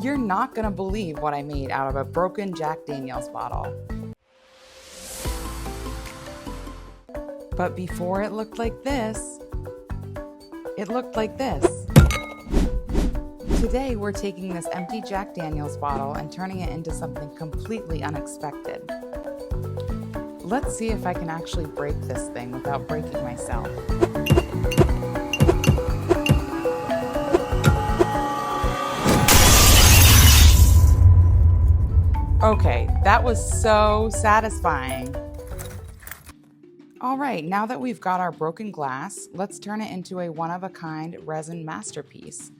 You're not gonna believe what I made out of a broken Jack Daniel's bottle. But before it looked like this, it looked like this. Today we're taking this empty Jack Daniel's bottle and turning it into something completely unexpected. Let's see if I can actually break this thing without breaking myself. Okay, that was so satisfying. All right, now that we've got our broken glass, let's turn it into a one-of-a-kind resin masterpiece.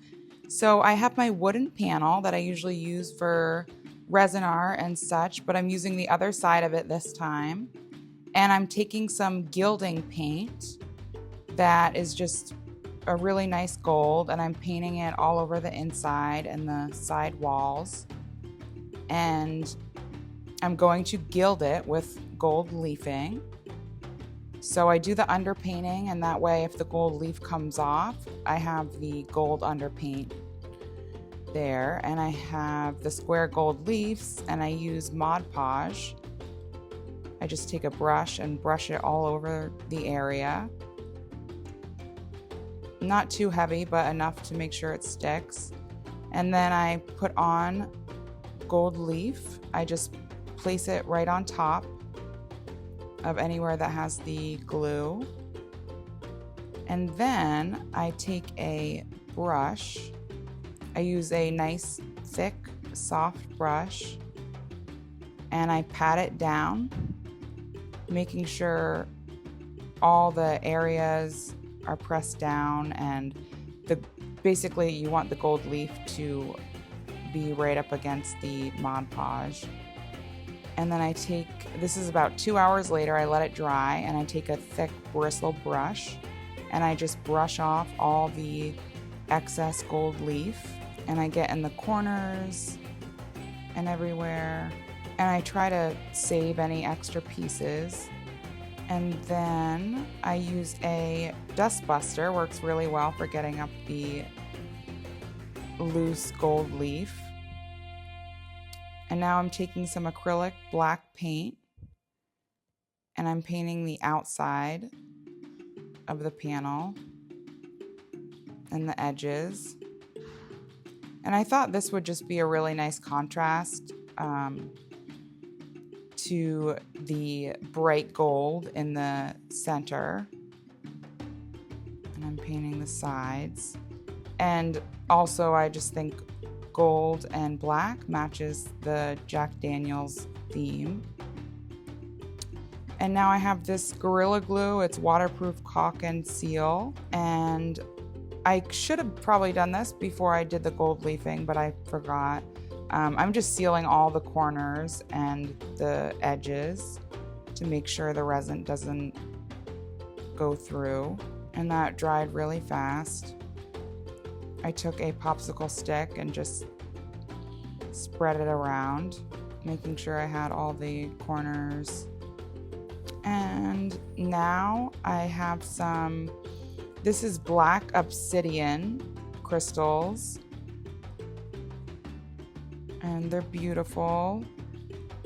So I have my wooden panel that I usually use for resin art and such, but I'm using the other side of it this time. And I'm taking some gilding paint that is just a really nice gold, and I'm painting it all over the inside and the side walls. And I'm going to gild it with gold leafing. So I do the underpainting, and that way if the gold leaf comes off, I have the gold underpaint there. And I have the square gold leaves, and I use Mod Podge. I just take a brush and brush it all over the area. Not too heavy, but enough to make sure it sticks. And then I put on gold leaf. I just place it right on top of anywhere that has the glue. And then I take a brush. I use a nice, thick, soft brush, and I pat it down, making sure all the areas are pressed down, and basically you want the gold leaf to be right up against the Mod Podge. And then this is about 2 hours later, I let it dry, and I take a thick bristle brush and I just brush off all the excess gold leaf, and I get in the corners and everywhere, and I try to save any extra pieces. And then I use a dust buster, works really well for getting up the loose gold leaf. And now I'm taking some acrylic black paint, and I'm painting the outside of the panel and the edges. And I thought this would just be a really nice contrast to the bright gold in the center. And I'm painting the sides. And also I just think gold and black matches the Jack Daniel's theme. And now I have this Gorilla Glue. It's waterproof caulk and seal. And I should have probably done this before I did the gold leafing, but I forgot. I'm just sealing all the corners and the edges to make sure the resin doesn't go through. And that dried really fast. I took a popsicle stick and just spread it around, making sure I had all the corners. And now I have this is black obsidian crystals, and they're beautiful.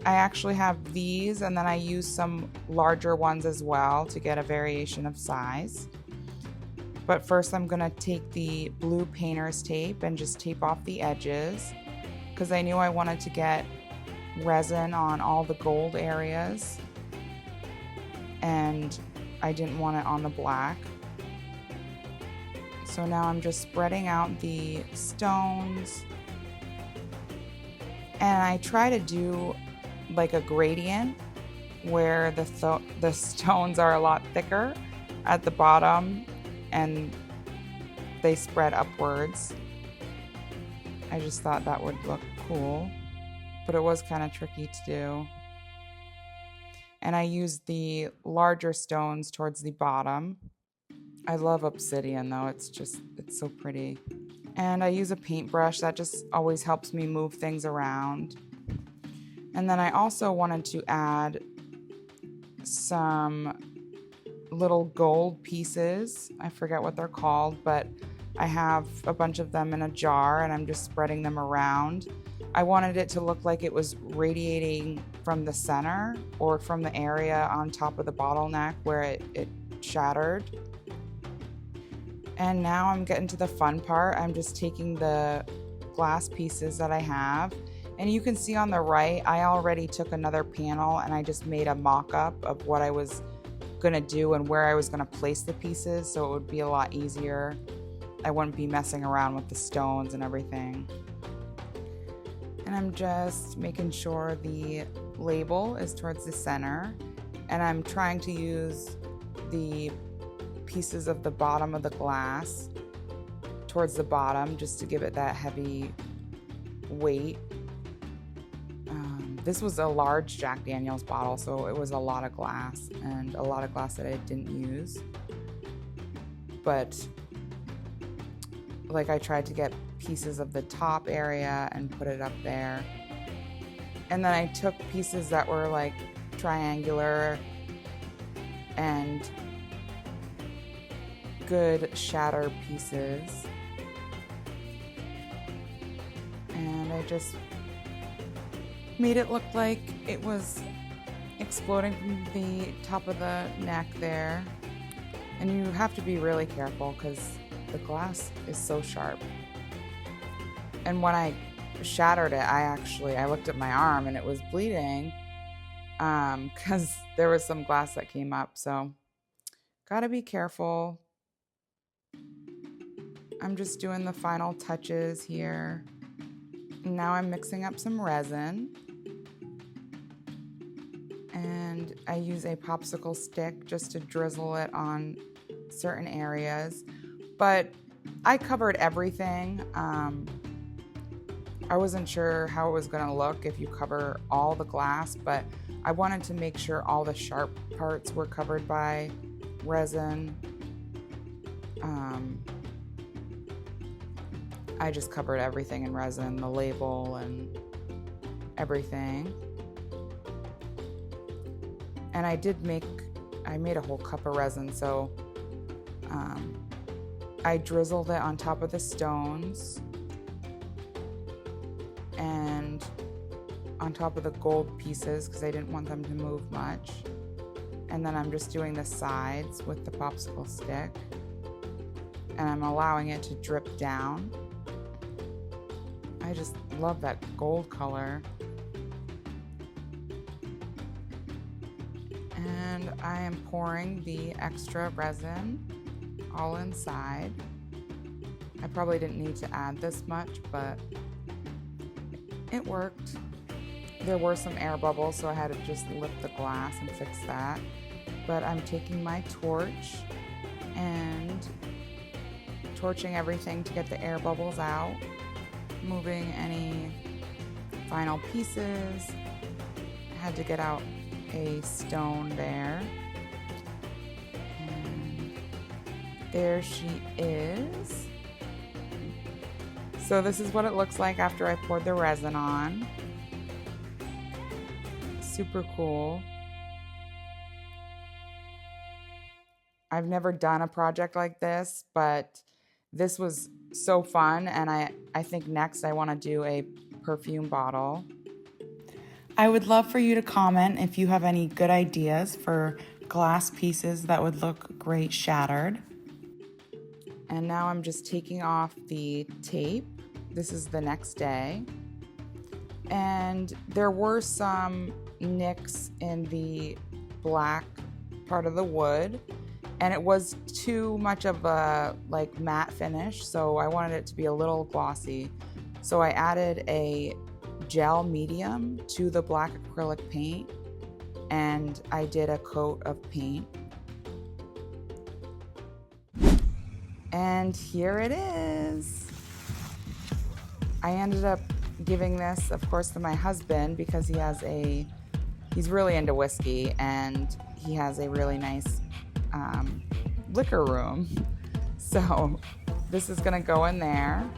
I actually have these, and then I use some larger ones as well to get a variation of size. But first I'm gonna take the blue painter's tape and just tape off the edges, because I knew I wanted to get resin on all the gold areas, and I didn't want it on the black. So now I'm just spreading out the stones, and I try to do like a gradient where the stones are a lot thicker at the bottom and they spread upwards. I just thought that would look cool, but it was kind of tricky to do. And I used the larger stones towards the bottom. I love obsidian though, it's so pretty. And I use a paintbrush that just always helps me move things around. And then I also wanted to add some little gold pieces. I forget what they're called, but I have a bunch of them in a jar and I'm just spreading them around. I wanted it to look like it was radiating from the center or from the area on top of the bottleneck where it shattered. And now I'm getting to the fun part. I'm just taking the glass pieces that I have, and you can see on the right, I already took another panel and I just made a mock-up of what I was gonna do and where I was gonna place the pieces, so it would be a lot easier. I wouldn't be messing around with the stones and everything. And I'm just making sure the label is towards the center, and I'm trying to use the pieces of the bottom of the glass towards the bottom just to give it that heavy weight. This was a large Jack Daniel's bottle, so it was a lot of glass, and a lot of glass that I didn't use. But like I tried to get pieces of the top area and put it up there. And then I took pieces that were like triangular and good shatter pieces. And I just made it look like it was exploding from the top of the neck there. And you have to be really careful because the glass is so sharp. And when I shattered it, I looked at my arm and it was bleeding because there was some glass that came up. So gotta be careful. I'm just doing the final touches here. Now I'm mixing up some resin. And I use a popsicle stick just to drizzle it on certain areas. But I covered everything. I wasn't sure how it was going to look if you cover all the glass, but I wanted to make sure all the sharp parts were covered by resin. I just covered everything in resin, the label and everything. And I made a whole cup of resin, so I drizzled it on top of the stones and on top of the gold pieces because I didn't want them to move much. And then I'm just doing the sides with the popsicle stick, and I'm allowing it to drip down. I just love that gold color. And I am pouring the extra resin all inside. I probably didn't need to add this much, but it worked. There were some air bubbles, so I had to just lift the glass and fix that. But I'm taking my torch and torching everything to get the air bubbles out, moving any final pieces. I had to get out a stone there. And there she is. So this is what it looks like after I poured the resin on. Super cool. I've never done a project like this, but this was so fun, and I think next I want to do a perfume bottle. I would love for you to comment if you have any good ideas for glass pieces that would look great shattered. And now I'm just taking off the tape. This is the next day. And there were some nicks in the black part of the wood, and it was too much of a like matte finish, so I wanted it to be a little glossy. So I added a gel medium to the black acrylic paint, and I did a coat of paint. And here it is. I ended up giving this, of course, to my husband because he's really into whiskey, and he has a really nice liquor room. So this is gonna go in there.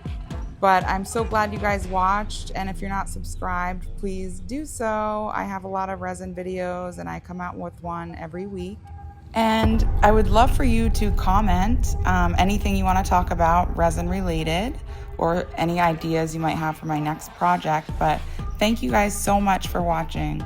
But I'm so glad you guys watched, and if you're not subscribed, please do so. I have a lot of resin videos, and I come out with one every week. And I would love for you to comment anything you want to talk about resin related, or any ideas you might have for my next project. But thank you guys so much for watching.